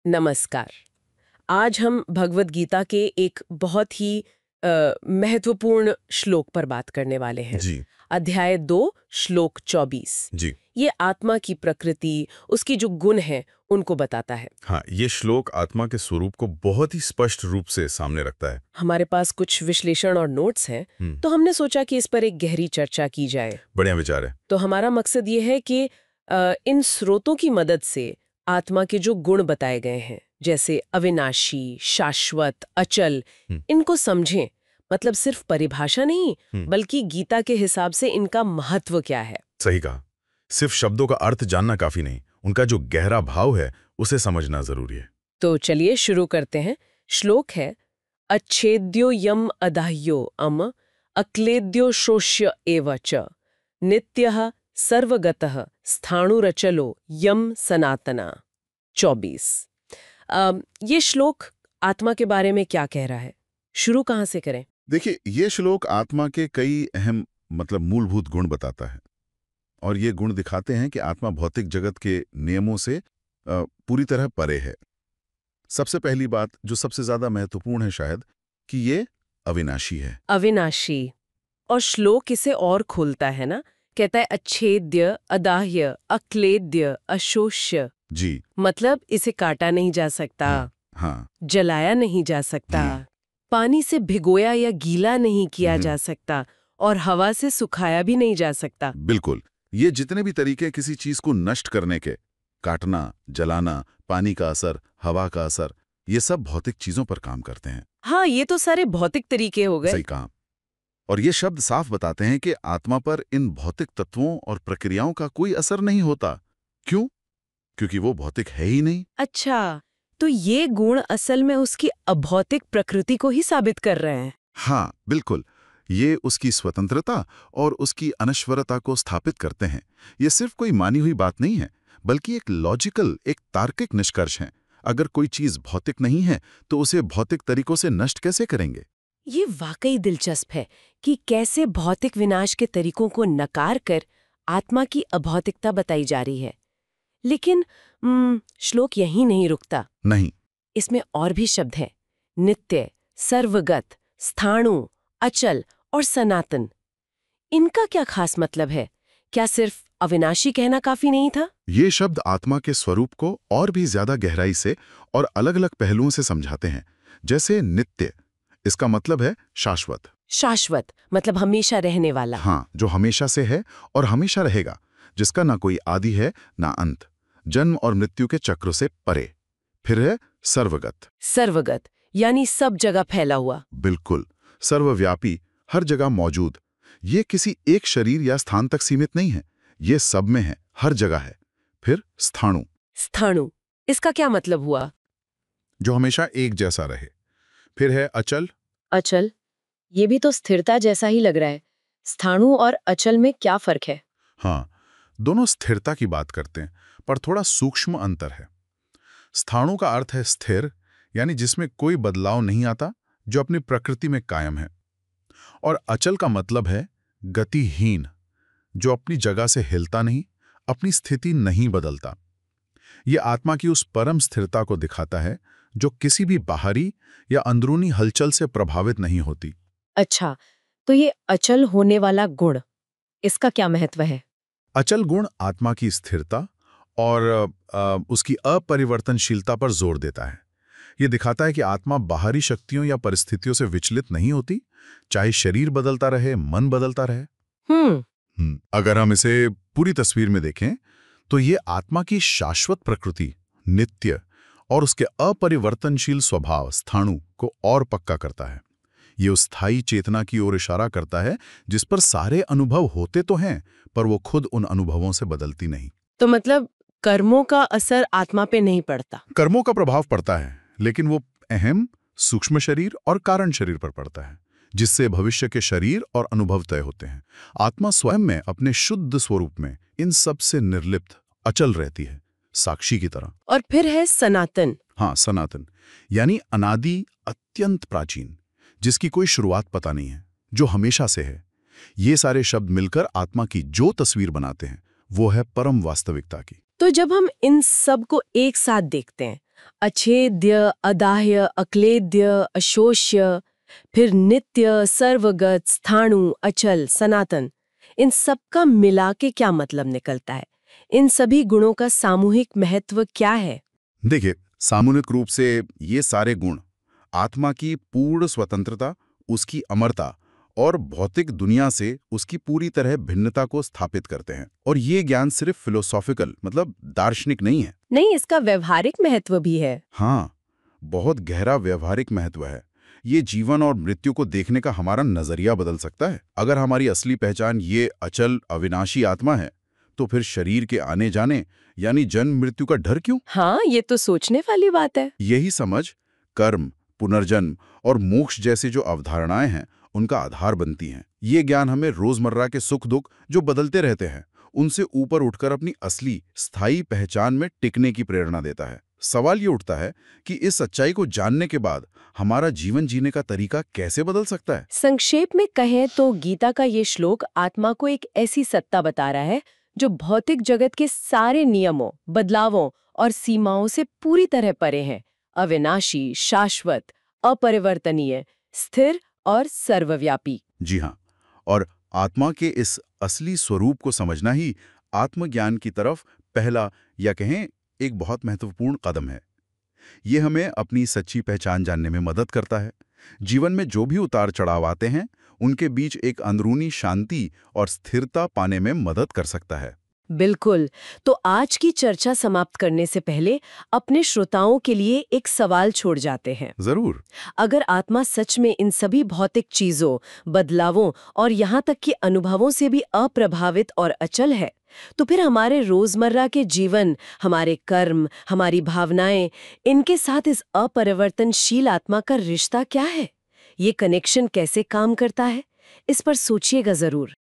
नमस्कार। आज हम भगवद गीता के एक बहुत ही महत्वपूर्ण श्लोक पर बात करने वाले हैं। जी। अध्याय 2 श्लोक 24। जी। ये आत्मा की प्रकृति, उसकी जो गुण है उनको बताता है। हाँ, ये श्लोक आत्मा के स्वरूप को बहुत ही स्पष्ट रूप से सामने रखता है। हमारे पास कुछ विश्लेषण और नोट्स हैं, तो हमने सोचा कि इस पर एक गहरी चर्चा की जाए। बढ़िया विचार है। तो हमारा मकसद ये है कि इन स्रोतों की मदद से आत्मा के जो गुण बताए गए हैं, जैसे अविनाशी, शाश्वत, अचल, इनको समझें। मतलब सिर्फ परिभाषा नहीं, बल्कि गीता के हिसाब से इनका महत्व क्या है। सही कहा। सिर्फ शब्दों का अर्थ जानना काफी नहीं, उनका जो गहरा भाव है उसे समझना जरूरी है। तो चलिए शुरू करते हैं। श्लोक है, अच्छेद्यो यम अदाह्यो अम अक्लेद्यो शोष्य एव च नित्यः सर्वगतः स्थाणुरचलो यम सनातना। 24। ये श्लोक आत्मा के बारे में क्या कह रहा है? शुरू कहाँ से करें? देखिए, ये श्लोक आत्मा के कई अहम मूलभूत गुण बताता है। और ये गुण दिखाते हैं कि आत्मा भौतिक जगत के नियमों से पूरी तरह परे है। सबसे पहली बात, जो सबसे ज्यादा महत्वपूर्ण है शायद, कि ये अविनाशी है। अविनाशी। और श्लोक इसे और खोलता है ना, कहता है अच्छेद्य, अदाह्य, अक्लेद्य, अशोष्य। जी। मतलब इसे काटा नहीं जा सकता। हाँ। जलाया नहीं जा सकता, पानी से भिगोया या गीला नहीं किया जा सकता, और हवा से सुखाया भी नहीं जा सकता। बिल्कुल। ये जितने भी तरीके किसी चीज को नष्ट करने के, काटना, जलाना, पानी का असर, हवा का असर, ये सब भौतिक चीजों पर काम करते हैं। हाँ, ये तो सारे भौतिक तरीके हो गए। सही कहा। और ये शब्द साफ बताते हैं कि आत्मा पर इन भौतिक तत्वों और प्रक्रियाओं का कोई असर नहीं होता। क्यों? क्योंकि वो भौतिक है ही नहीं। अच्छा, तो ये गुण असल में उसकी अभौतिक प्रकृति को ही साबित कर रहे हैं। हाँ, बिल्कुल। ये उसकी स्वतंत्रता और उसकी अनश्वरता को स्थापित करते हैं। ये सिर्फ कोई मानी हुई बात नहीं है, बल्कि एक लॉजिकल, एक तार्किक निष्कर्ष है। अगर कोई चीज भौतिक नहीं है, तो उसे भौतिक तरीकों से नष्ट कैसे करेंगे? ये वाकई दिलचस्प है कि कैसे भौतिक विनाश के तरीकों को नकार कर आत्मा की अभौतिकता बताई जा रही है। लेकिन श्लोक यहीं नहीं रुकता। नहीं। इसमें और भी शब्द हैं। नित्य, सर्वगत, स्थाणु, अचल और सनातन। इनका क्या खास मतलब है? क्या सिर्फ अविनाशी कहना काफी नहीं था? ये शब्द आत्मा के स्वरूप को और भी ज्यादा गहराई से और अलग-अलग पहलुओं से समझाते हैं। जैसे नित्य, इसका मतलब है शाश्वत। शाश्वत मतलब हमेशा रहने वाला। हाँ, जो हमेशा से है और हमेशा रहेगा, जिसका ना कोई आदि है ना अंत, जन्म और मृत्यु के चक्र से परे। फिर है सर्वगत। सर्वगत यानी सब जगह फैला हुआ। बिल्कुल, सर्वव्यापी, हर जगह मौजूद। ये किसी एक शरीर या स्थान तक सीमित नहीं है, ये सब में है, हर जगह है। फिर स्थाणु। स्थाणु, इसका क्या मतलब हुआ? जो हमेशा एक जैसा रहे। फिर है अचल। अचल, ये भी तो स्थिरता जैसा ही लग रहा है। स्थाणु और अचल में क्या फर्क है? हाँ, दोनों स्थिरता की बात करते हैं, पर थोड़ा सूक्ष्म अंतर है। स्थाणु का अर्थ है स्थिर, यानी जिसमें कोई बदलाव नहीं आता, जो अपनी प्रकृति में कायम है। और अचल का मतलब है गतिहीन, जो अपनी जगह से हिलता नहीं, अपनी स्थिति नहीं बदलता। ये आत्मा की उस परम स्थिरता को दिखाता है जो किसी भी बाहरी या अंदरूनी हलचल से प्रभावित नहीं होती। अच्छा, तो ये अचल होने वाला गुण, इसका क्या महत्व है? अचल गुण आत्मा की स्थिरता और उसकी अपरिवर्तनशीलता पर जोर देता है। ये दिखाता है कि आत्मा बाहरी शक्तियों या परिस्थितियों से विचलित नहीं होती, चाहे शरीर बदलता रहे, मन बदलता रहे। अगर हम इसे पूरी तस्वीर में देखें, तो ये आत्मा की शाश्वत प्रकृति, नित्य और उसके अपरिवर्तनशील स्वभाव स्थाणु को और पक्का करता है। ये उस स्थायी चेतना की ओर इशारा करता है जिस पर सारे अनुभव होते तो हैं, पर वो खुद उन अनुभवों से बदलती नहीं। तो मतलब कर्मों का असर आत्मा पे नहीं पड़ता? कर्मों का प्रभाव पड़ता है, लेकिन वो अहम सूक्ष्म शरीर और कारण शरीर पर पड़ता है, जिससे भविष्य के शरीर और अनुभव तय होते हैं। आत्मा स्वयं में अपने शुद्ध स्वरूप में इन सब से निर्लिप्त, अचल रहती है, साक्षी की तरह। और फिर है सनातन। हाँ, सनातन यानी अनादि, अत्यंत प्राचीन, जिसकी कोई शुरुआत पता नहीं है, जो हमेशा से है। ये सारे शब्द मिलकर आत्मा की जो तस्वीर बनाते हैं, वो है परम वास्तविकता की। तो जब हम इन सब को एक साथ देखते हैं, अच्छेद्य, अदाह्य, अक्लेद्य, अशोष्य, फिर नित्य, सर्वगत, स्थाणु, अचल, सनातन। इन सब का मिला के क्या मतलब निकलता है? इन सभी गुणों का सामूहिक महत्व क्या है? देखिए, सामूहिक रूप से ये सारे गुण आत्मा की पूर्ण स्वतंत्रता, उसकी अमरता और भौतिक दुनिया से उसकी पूरी तरह भिन्नता को स्थापित करते हैं। और ये ज्ञान सिर्फ फिलोसॉफिकल मतलब दार्शनिक नहीं है। नहीं, इसका व्यवहारिक महत्व भी है। हाँ, बहुत गहरा व्यवहारिक महत्व है। ये जीवन और मृत्यु को देखने का हमारा नजरिया बदल सकता है। अगर हमारी असली पहचान ये अचल अविनाशी आत्मा है, तो फिर शरीर के आने जाने यानी जन्म मृत्यु का डर क्यों? हाँ, ये तो सोचने वाली बात है। यही समझ कर्म, पुनर्जन्म और मोक्ष जैसी जो अवधारणाएं हैं, उनका आधार बनती हैं। ये ज्ञान हमें रोजमर्रा के सुख दुख जो बदलते रहते हैं, उनसे ऊपर उठकर अपनी असली स्थायी पहचान में टिकने की प्रेरणा देता है। सवाल ये उठता है कि इस सच्चाई को जानने के बाद हमारा जीवन जीने का तरीका कैसे बदल सकता है? संक्षेप में कहें तो गीता का ये श्लोक आत्मा को एक ऐसी सत्ता बता रहा है जो भौतिक जगत के सारे नियमों, बदलावों और सीमाओं से पूरी तरह परे है। अविनाशी, शाश्वत, अपरिवर्तनीय, स्थिर और सर्वव्यापी। जी हाँ, और आत्मा के इस असली स्वरूप को समझना ही आत्मज्ञान की तरफ पहला या कहें एक बहुत महत्वपूर्ण कदम है। ये हमें अपनी सच्ची पहचान जानने में मदद करता है। जीवन में जो भी उतार चढ़ाव आते हैं, उनके बीच एक अंदरूनी शांति और स्थिरता पाने में मदद कर सकता है। बिल्कुल। तो आज की चर्चा समाप्त करने से पहले अपने श्रोताओं के लिए एक सवाल छोड़ जाते हैं। जरूर। अगर आत्मा सच में इन सभी भौतिक चीजों, बदलावों और यहाँ तक कि अनुभवों से भी अप्रभावित और अचल है, तो फिर हमारे रोजमर्रा के जीवन, हमारे कर्म, हमारी भावनाएं, इनके साथ इस अपरिवर्तनशील आत्मा का रिश्ता क्या है? ये कनेक्शन कैसे काम करता है? इस पर सोचिएगा जरूर।